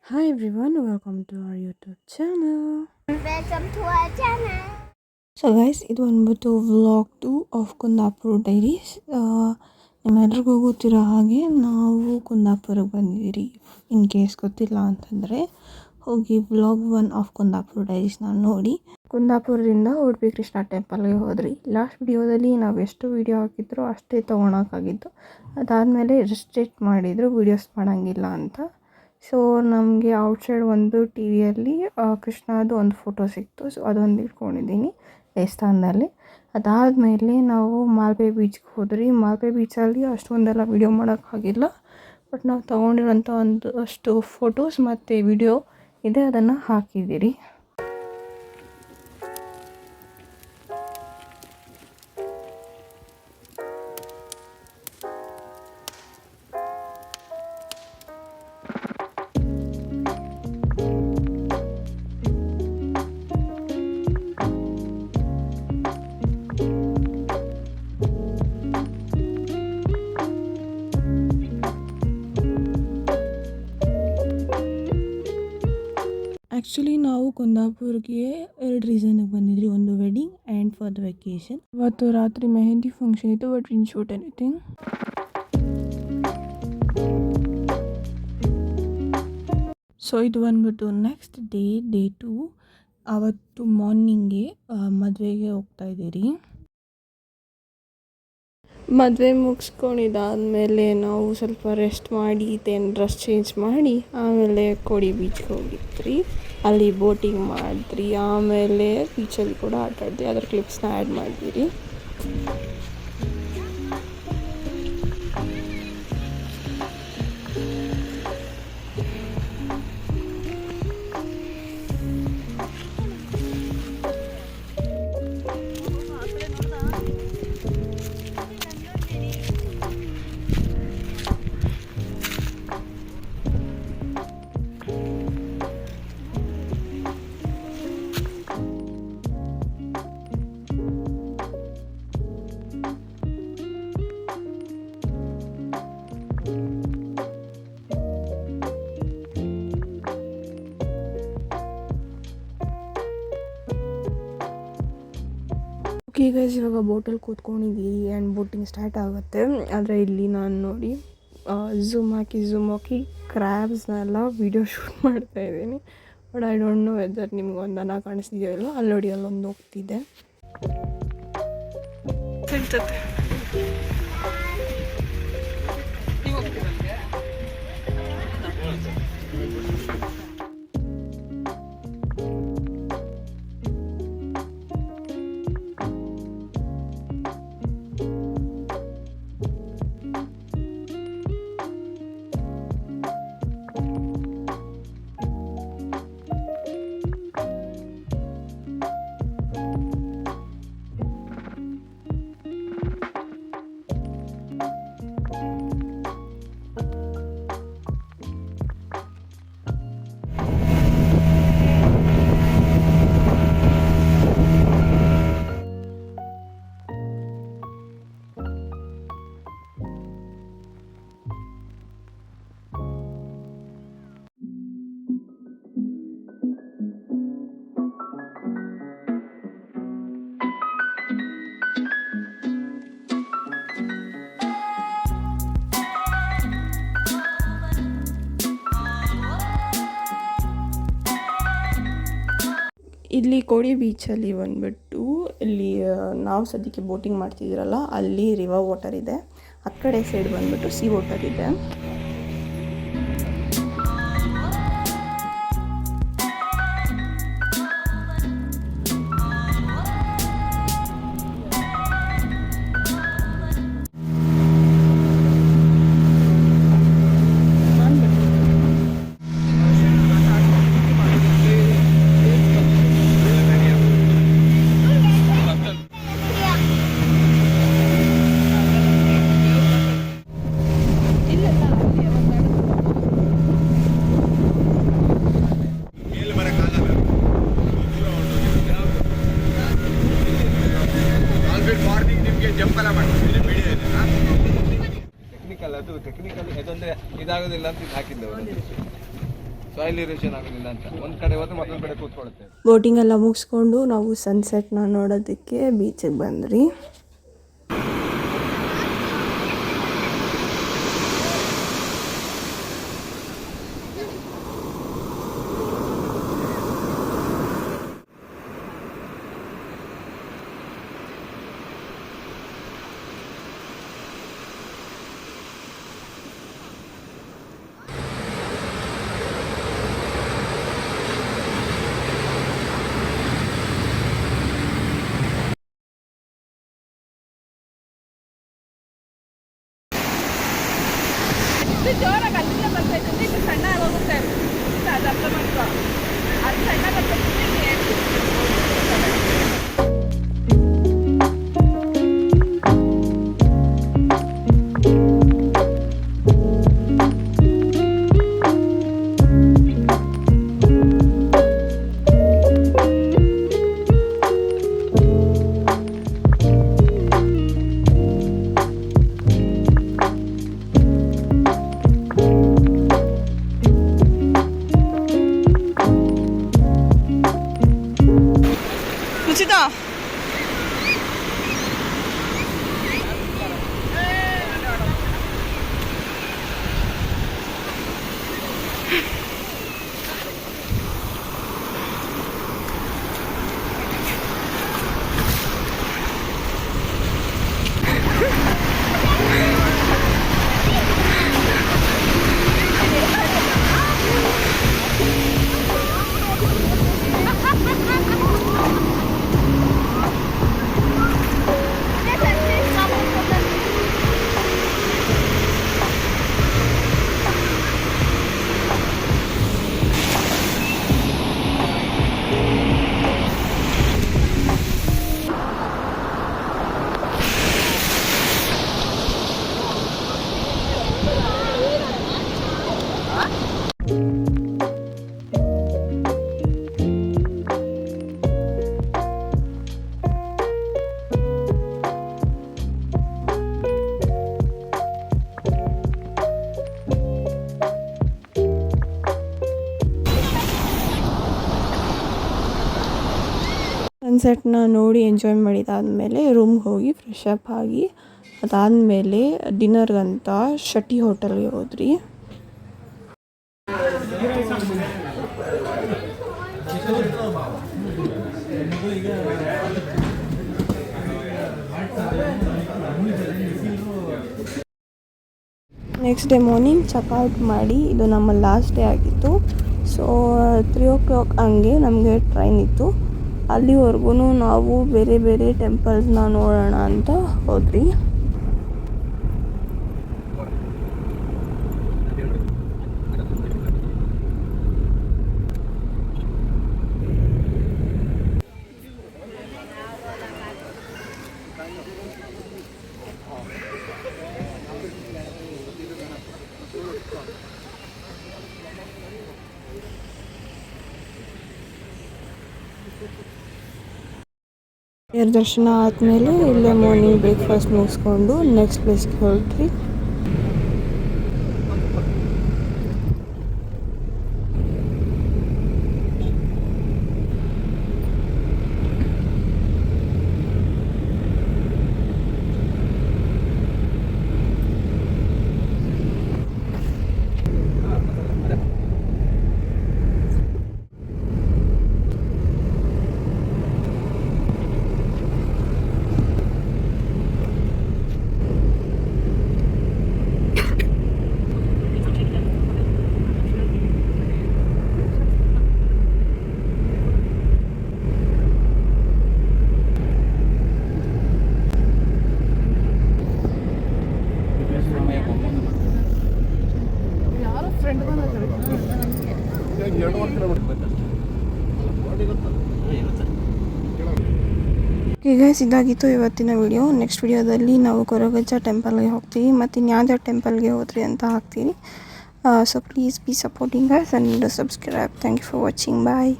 Hi everyone, welcome to our YouTube channel. Welcome to our channel. So guys, ಇದು ಬಂದ್ಬಿಟ್ಟು vlog 2 of Kundapura diaries. ನಿಮ್ಮೆಲ್ರಿಗೂ ಗೊತ್ತಿರೋ ಹಾಗೆ ನಾವು ಕುಂದಾಪುರಕ್ಕೆ ಬಂದಿದ್ದೀರಿ. ಇನ್ ಕೇಸ್ ಗೊತ್ತಿಲ್ಲ ಅಂತಂದರೆ ಹೋಗಿ ವ್ಲಾಗ್ 1 ಆಫ್ ಕುಂದಾಪುರ ಡೈರೀಸ್ನ ನೋಡಿ. ಕುಂದಾಪುರದಿಂದ ಉಡುಪಿ ಕೃಷ್ಣ ಟೆಂಪಲ್ಗೆ ಹೋದ್ರಿ. ಲಾಸ್ಟ್ ವಿಡಿಯೋದಲ್ಲಿ ನಾವು ಎಷ್ಟು ವೀಡಿಯೋ ಹಾಕಿದ್ರೋ ಅಷ್ಟೇ ತೊಗೊಳಕ್ಕಾಗಿತ್ತು. ಅದಾದಮೇಲೆ ರಿಸ್ಟ್ರಿಕ್ಟ್ ಮಾಡಿದರು ವೀಡಿಯೋಸ್ ಮಾಡೋಂಗಿಲ್ಲ ಅಂತ. ಸೊ ನಮಗೆ ಔಟ್ಸೈಡ್ ಒಂದು ಟಿ ವಿಯಲ್ಲಿ ಕೃಷ್ಣದು ಒಂದು ಫೋಟೋ ಸಿಕ್ತು. ಸೊ ಅದೊಂದು ಇಟ್ಕೊಂಡಿದ್ದೀನಿ ದೇವಸ್ಥಾನದಲ್ಲಿ. ಅದಾದಮೇಲೆ ನಾವು ಮಾಲ್ಪೆ ಬೀಚ್ಗೆ ಹೋದ್ರಿ. ಮಾಲ್ಪೆ ಬೀಚಲ್ಲಿ ಅಷ್ಟೊಂದೆಲ್ಲ ವೀಡಿಯೋ ಮಾಡೋಕ್ಕಾಗಿಲ್ಲ. ಬಟ್ ನಾವು ತೊಗೊಂಡಿರೋಂಥ ಅಷ್ಟು ಫೋಟೋಸ್ ಮತ್ತು ವಿಡಿಯೋ ಇದೆ, ಅದನ್ನು ಹಾಕಿದ್ದೀರಿ. ಆ್ಯಕ್ಚುಲಿ ನಾವು ಕುಂದಾಪುರ್ಗೆ 2 ರೀಸನ್ಗೆ ಬಂದಿದ್ರಿ. ಒಂದು wedding and for the vacation. ಇವತ್ತು ರಾತ್ರಿ ಮೆಹಂದಿ ಫಂಕ್ಷನ್ ಇತ್ತು, but in shoot anything. So ಇದು ಬಂದ್ಬಿಟ್ಟು ನೆಕ್ಸ್ಟ್ ಡೇ 2. ಅವತ್ತು ಮಾರ್ನಿಂಗ್ಗೆ ಮದುವೆಗೆ ಹೋಗ್ತಾ ಇದ್ದೀರಿ. ಮದುವೆ ಮುಗಿಸ್ಕೊಂಡಿದ್ದಾದಮೇಲೆ ನಾವು ಸ್ವಲ್ಪ ರೆಸ್ಟ್ ಮಾಡಿ ಡ್ರೆಸ್ ಚೇಂಜ್ ಮಾಡಿ ಆಮೇಲೆ ಕೋಡಿ ಬೀಚ್ಗೆ ಹೋಗಿದ್ರಿ. ಅಲ್ಲಿ ಬೋಟಿಂಗ್ ಮಾಡಿದ್ರಿ. ಆಮೇಲೆ ಬೀಚಲ್ಲಿ ಕೂಡ ಆಟ ಆಡಿದ್ರಿ. ಅದರ ಕ್ಲಿಪ್ಸ್ನ ಆ್ಯಡ್ ಮಾಡಿದಿರಿ. ಓಕೆ ಗೈಸ್, ಇವಾಗ ಬೋಟಲ್ಲಿ ಕೂತ್ಕೊಂಡಿದ್ದೀರಿ ಆ್ಯಂಡ್ ಬೋಟಿಂಗ್ ಸ್ಟಾರ್ಟ್ ಆಗುತ್ತೆ. ಆದರೆ ಇಲ್ಲಿ ನಾನು ನೋಡಿ ಝೂಮ್ ಹಾಕಿ ಕ್ರ್ಯಾಬ್ಸ್ನೆಲ್ಲ ವೀಡಿಯೋ ಶೂಟ್ ಮಾಡ್ತಾಯಿದ್ದೀನಿ. But I don't know whether ನಿಮ್ಗೆ ಒಂದು ದನ ಕಾಣಿಸ್ತಿದೆಯೋ ಇಲ್ಲೋ. ಅಲ್ಲಿ ನೋಡಿ ಅಲ್ಲೊಂದು ಹೋಗ್ತಿದ್ದೆ. ಸಿಗ್ತತೆ ಇಲ್ಲಿ ಕೋಡಿ ಬೀಚಲ್ಲಿ ಬಂದ್ಬಿಟ್ಟು ಇಲ್ಲಿ ನಾವು ಸದ್ಯಕ್ಕೆ ಬೋಟಿಂಗ್ ಮಾಡ್ತಿದ್ದೀರಲ್ಲ, ಅಲ್ಲಿ ರಿವರ್ ವಾಟರ್ ಇದೆ. ಆ ಕಡೆ ಸೈಡ್ ಬಂದ್ಬಿಟ್ಟು ಸಿ ವಾಟರ್ ಇದೆ. ಟೆಕ್ನಿಕಲ್ ಅದು ಟೆಕ್ನಿಕಲ್ ಇದೊಂದ್ರೆ ಇದಾಗೋದಿಲ್ಲ ಅಂತ ಇದು ಹಾಕಿದ್ದವರು. ಸಾಯಿಲ್ ಇರೇಷನ್ ಆಗೋದಿಲ್ಲ ಅಂತ ಒಂದು ಕಡೆ ಹೋದ್ರೆ ಮತ್ತೊಂದು ಕಡೆ ಕೂತ್ಕೊಳ್ಳುತ್ತೆ. ಬೋಟಿಂಗ್ ಎಲ್ಲ ಮುಗಿಸ್ಕೊಂಡು ನಾವು ಸನ್ಸೆಟ್ನ ನೋಡೋದಕ್ಕೆ ಬೀಚಿಗೆ ಬಂದ್ರಿ. ಜೋರಾಗಿ ಅಲ್ಲಿಂದ ಬರ್ತಾ ಇದ್ದಂತೆ ಇದು ಸಣ್ಣ ಆಗೋಗುತ್ತೆ. ಅದು ಅರ್ಥ ಮಾಡ್ಕೊ. ಅದು ಸಣ್ಣ ಸನ್ಸೆಟ್ನ ನೋಡಿ ಎಂಜಾಯ್ ಮಾಡಿದಾದಮೇಲೆ ರೂಮ್ಗೆ ಹೋಗಿ ಫ್ರೆಶ್ ಅಪ್ ಆಗಿ ಅದಾದಮೇಲೆ ಡಿನ್ನರ್ಗಂತ ಶೆಟ್ಟಿ ಹೋಟೆಲ್ಗೆ ಹೋದ್ರಿ. ನೆಕ್ಸ್ಟ್ ಡೇ ಮಾರ್ನಿಂಗ್ ಚೆಕ್ಔಟ್ ಮಾಡಿ, ಇದು ನಮ್ಮ ಲಾಸ್ಟ್ ಡೇ ಆಗಿತ್ತು. ಸೊ 3 o'clock ಹಂಗೆ ನಮಗೆ ಟ್ರೈನ್ ಇತ್ತು. ಅಲ್ಲಿವರೆಗೂ ನಾವು ಬೇರೆ ಬೇರೆ ಟೆಂಪಲ್ಸ್ನ ನೋಡೋಣ ಅಂತ ಹೋದ್ವಿ. ದರ್ಶನ ಆದಮೇಲೆ ಇಲ್ಲೇ ಮಾರ್ನಿಂಗ್ ಬ್ರೇಕ್ಫಾಸ್ಟ್ ಮುಗಿಸ್ಕೊಂಡು ನೆಕ್ಸ್ಟ್ ಪ್ಲೇಸ್ಗೆ ಹೊರಟ್ರಿ. ಈಗ ಇದಾಗಿತ್ತು ಇವತ್ತಿನ ವಿಡಿಯೋ. ನೆಕ್ಸ್ಟ್ ವಿಡಿಯೋದಲ್ಲಿ ನಾವು ಕೊರಗಜ್ಜ ಟೆಂಪಲ್ಗೆ ಹೋಗ್ತೀವಿ ಮತ್ತು ಇನ್ಯಾವ್ದು ಟೆಂಪಲ್ಗೆ ಹೋದ್ರಿ ಅಂತ ಹಾಕ್ತೀನಿ. So please be supporting us and subscribe. Thank you for watching. Bye.